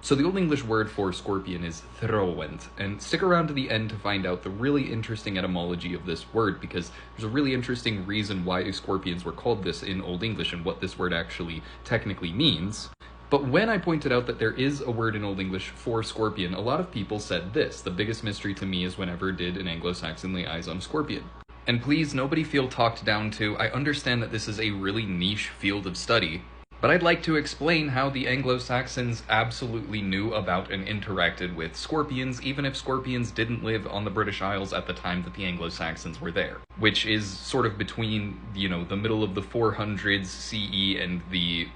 So the Old English word for scorpion is thrawend, and stick around to the end to find out the really interesting etymology of this word, because there's a really interesting reason why scorpions were called this in Old English and what this word actually technically means. But when I pointed out that there is a word in Old English for scorpion, a lot of people said this: the biggest mystery to me is whenever did an Anglo Saxon lay eyes on scorpion. And please, nobody feel talked down to. I understand that this is a really niche field of study, but I'd like to explain how the Anglo Saxons absolutely knew about and interacted with scorpions, even if scorpions didn't live on the British Isles at the time that the Anglo Saxons were there, which is sort of between, the middle of the 400s CE and the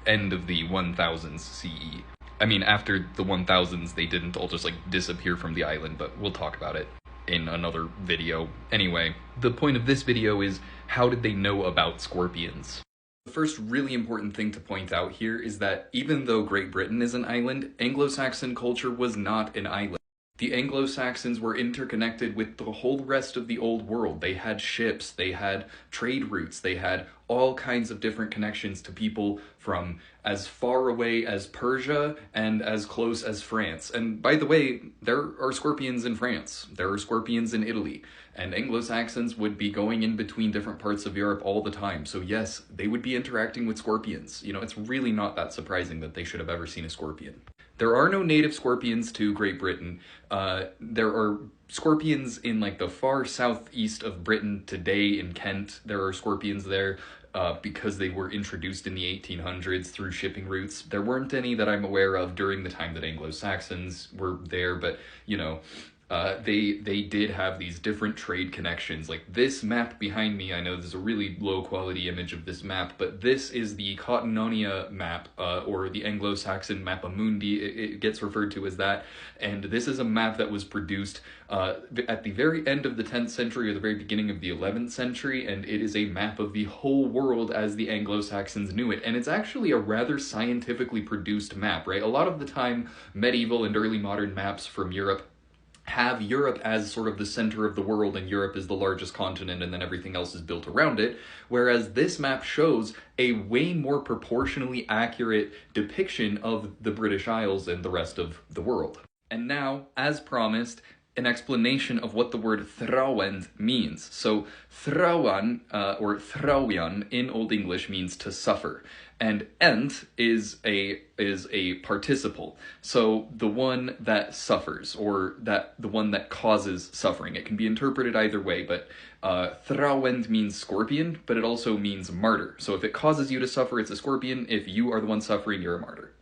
end of the 1000s CE. I mean, after the 1000s, they didn't all just, disappear from the island, but we'll talk about it in another video. Anyway, the point of this video is, how did they know about scorpions? The first really important thing to point out here is that even though Great Britain is an island, Anglo-Saxon culture was not an island. The Anglo-Saxons were interconnected with the whole rest of the old world. They had ships, they had trade routes, they had all kinds of different connections to people from as far away as Persia and as close as France. And by the way, there are scorpions in France, there are scorpions in Italy, and Anglo-Saxons would be going in between different parts of Europe all the time. So yes, they would be interacting with scorpions. It's really not that surprising that they should have ever seen a scorpion. There are no native scorpions to Great Britain. There are scorpions in the far southeast of Britain today in Kent. There are scorpions there because they were introduced in the 1800s through shipping routes. There weren't any that I'm aware of during the time that Anglo-Saxons were there, but they did have these different trade connections. Like this map behind me, I know there's a really low quality image of this map, but this is the Cotononia map, or the Anglo-Saxon Mappa Mundi, it gets referred to as that, and this is a map that was produced at the very end of the 10th century or the very beginning of the 11th century, and it is a map of the whole world as the Anglo-Saxons knew it, and it's actually a rather scientifically produced map, right? A lot of the time, medieval and early modern maps from Europe have Europe as sort of the center of the world, and Europe is the largest continent, and then everything else is built around it, whereas this map shows a way more proportionally accurate depiction of the British Isles and the rest of the world. And now, as promised, an explanation of what the word thrawend means. So thrawan, or thrawian in Old English means to suffer, and ent is a participle. So the one that suffers, or the one that causes suffering. It can be interpreted either way, but thrawend means scorpion, but it also means martyr. So if it causes you to suffer, it's a scorpion. If you are the one suffering, you're a martyr.